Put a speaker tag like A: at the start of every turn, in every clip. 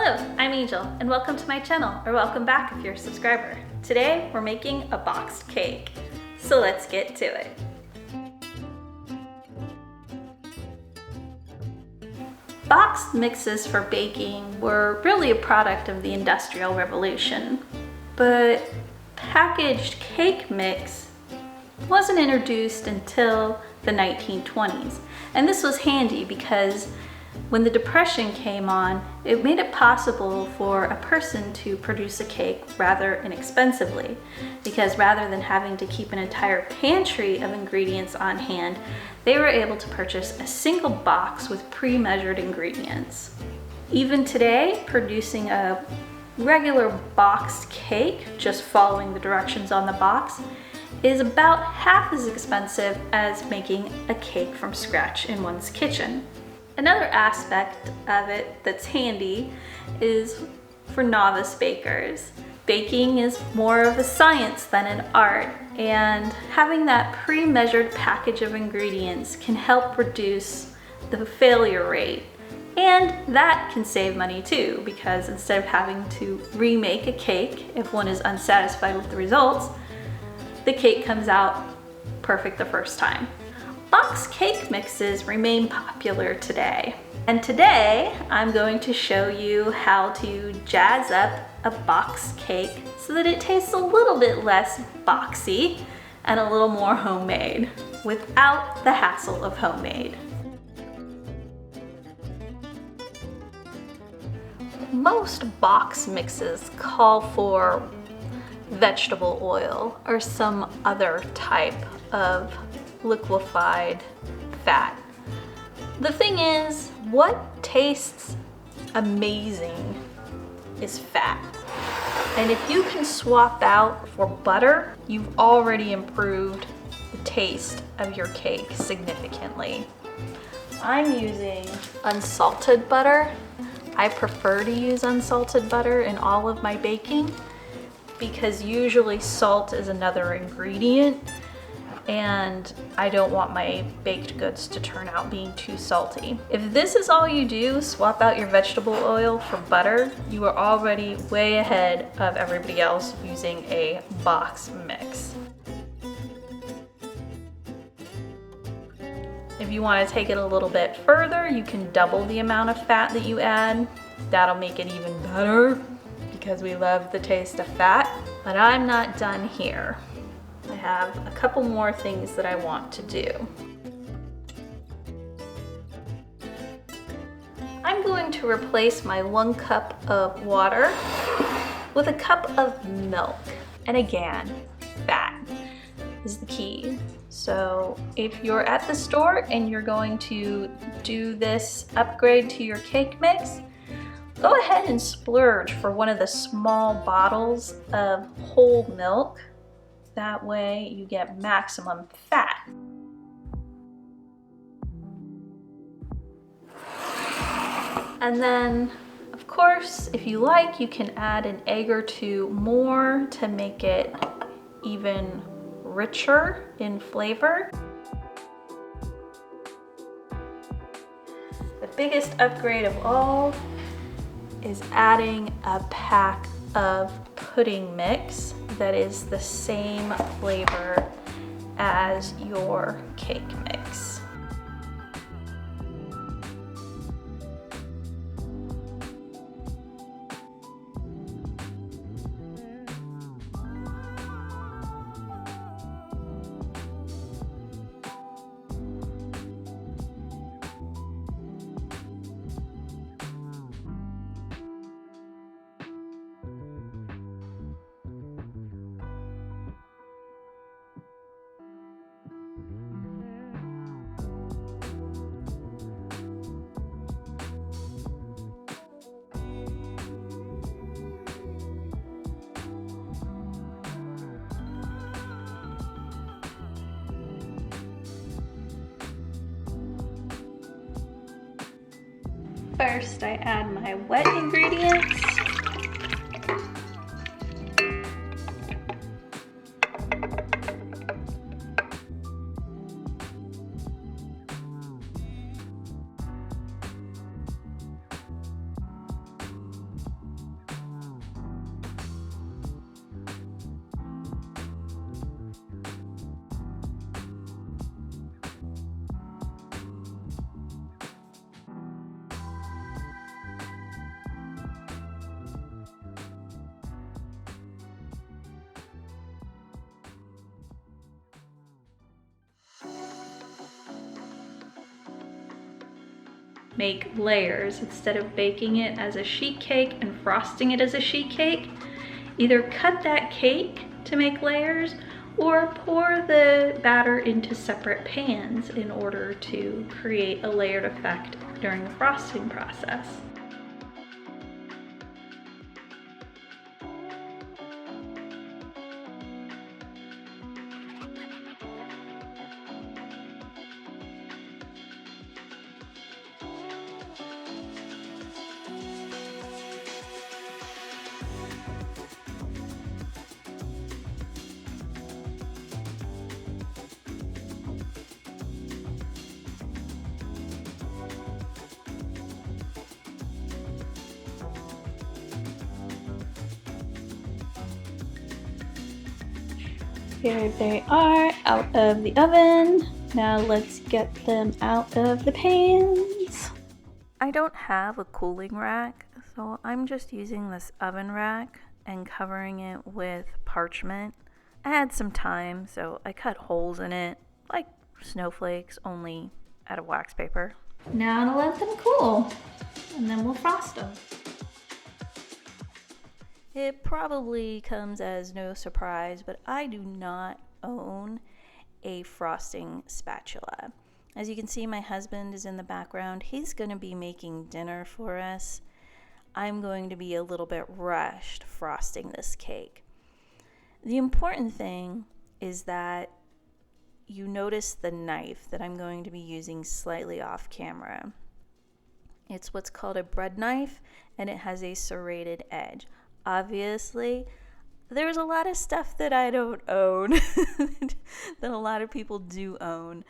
A: Hello, I'm Angel, and welcome to my channel, or welcome back if you're a subscriber. Today, we're making a boxed cake. So let's get to it. Boxed mixes for baking were really a product of the Industrial Revolution, but packaged cake mix wasn't introduced until the 1920s. And this was handy because when the Depression came on, it made it possible for a person to produce a cake rather inexpensively, because rather than having to keep an entire pantry of ingredients on hand, they were able to purchase a single box with pre-measured ingredients. Even today, producing a regular boxed cake, just following the directions on the box, is about half as expensive as making a cake from scratch in one's kitchen. Another aspect of it that's handy is for novice bakers. Baking is more of a science than an art, and having that pre-measured package of ingredients can help reduce the failure rate. And that can save money too, because instead of having to remake a cake if one is unsatisfied with the results, the cake comes out perfect the first time. Boxed cake mixes remain popular today. And today, I'm going to show you how to jazz up a boxed cake so that it tastes a little bit less boxy and a little more homemade without the hassle of homemade. Most box mixes call for vegetable oil or some other type of liquefied fat. The thing is, what tastes amazing is fat. And if you can swap out for butter, you've already improved the taste of your cake significantly. I'm using unsalted butter. I prefer to use unsalted butter in all of my baking because usually salt is another ingredient, and I don't want my baked goods to turn out being too salty. If this is all you do, swap out your vegetable oil for butter, you are already way ahead of everybody else using a box mix. If you want to take it a little bit further, you can double the amount of fat that you add. That'll make it even better because we love the taste of fat. But I'm not done here. I have a couple more things that I want to do. I'm going to replace my 1 cup of water with a cup of milk. And again, fat is the key. So if you're at the store and you're going to do this upgrade to your cake mix, go ahead and splurge for one of the small bottles of whole milk. That way you get maximum fat. And then, of course, if you like, you can add an egg or two more to make it even richer in flavor. The biggest upgrade of all is adding a pack of pudding mix that is the same flavor as your cake mix. First, I add my wet ingredients. make layers instead of baking it as a sheet cake and frosting it as a sheet cake. Either cut that cake to make layers or pour the batter into separate pans in order to create a layered effect during the frosting process. Here they are out of the oven. Now let's get them out of the pans. I don't have a cooling rack, so I'm just using this oven rack and covering it with parchment. I had some time, so I cut holes in it, like snowflakes, only out of wax paper. Now to let them cool, and then we'll frost them. It probably comes as no surprise, but I do not own a frosting spatula. As you can see, my husband is in the background. He's going to be making dinner for us. I'm going to be a little bit rushed frosting this cake. The important thing is that you notice the knife that I'm going to be using slightly off camera. It's what's called a bread knife, and it has a serrated edge. Obviously, there's a lot of stuff that I don't own that a lot of people do own.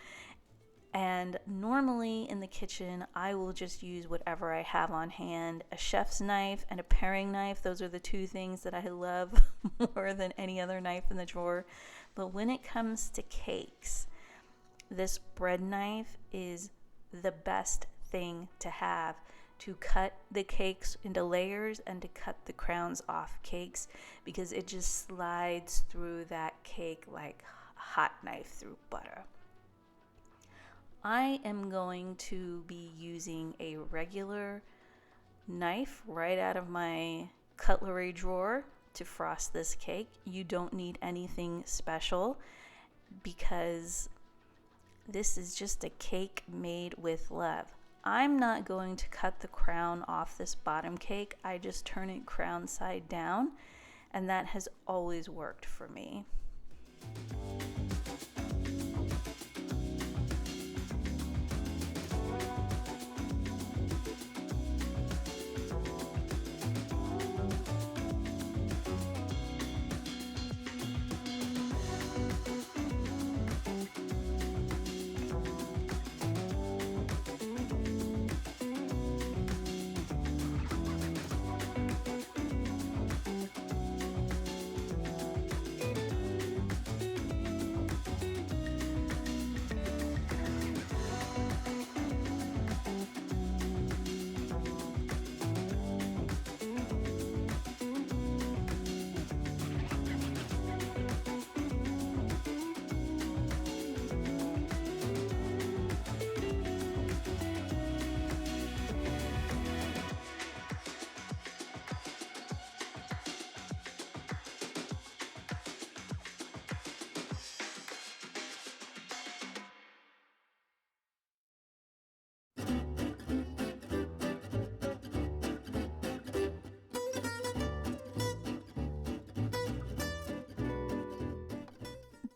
A: And normally in the kitchen, I will just use whatever I have on hand. A chef's knife and a paring knife. Those are the two things that I love more than any other knife in the drawer. But when it comes to cakes, this bread knife is the best thing to have to cut the cakes into layers and to cut the crowns off cakes, because it just slides through that cake like a hot knife through butter. I am going to be using a regular knife right out of my cutlery drawer to frost this cake. You don't need anything special because this is just a cake made with love. I'm not going to cut the crown off this bottom cake. I just turn it crown side down, and that has always worked for me.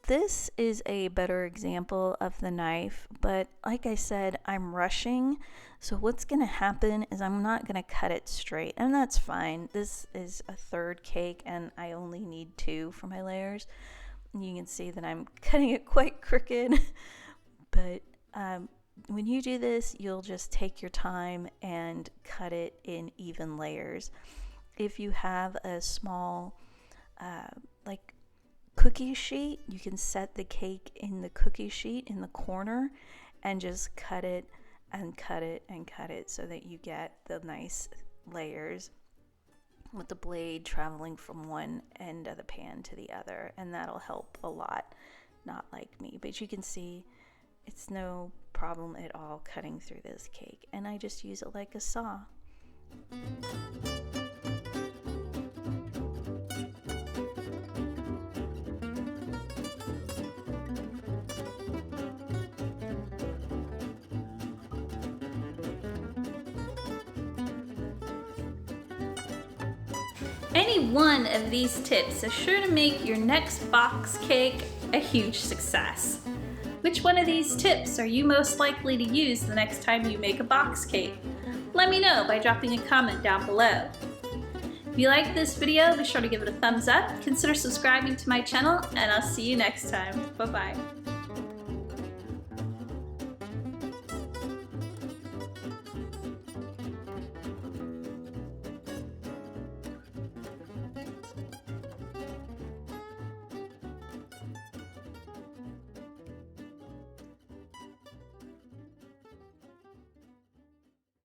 A: This is a better example of the knife, but like I said, I'm rushing. So what's going to happen is I'm not going to cut it straight, and that's fine. This is a third cake, and I only need 2 for my layers. You can see that I'm cutting it quite crooked, but when you do this, you'll just take your time and cut it in even layers. If you have a small, like cookie sheet, you can set the cake in the cookie sheet in the corner and just cut it and cut it and cut it so that you get the nice layers with the blade traveling from one end of the pan to the other, and that'll help a lot. Not like me, but you can see it's no problem at all cutting through this cake, and I just use it like a saw. Any one of these tips is sure to make your next box cake a huge success. Which one of these tips are you most likely to use the next time you make a box cake? Let me know by dropping a comment down below. If you liked this video, be sure to give it a thumbs up, consider subscribing to my channel, and I'll see you next time. Bye-bye.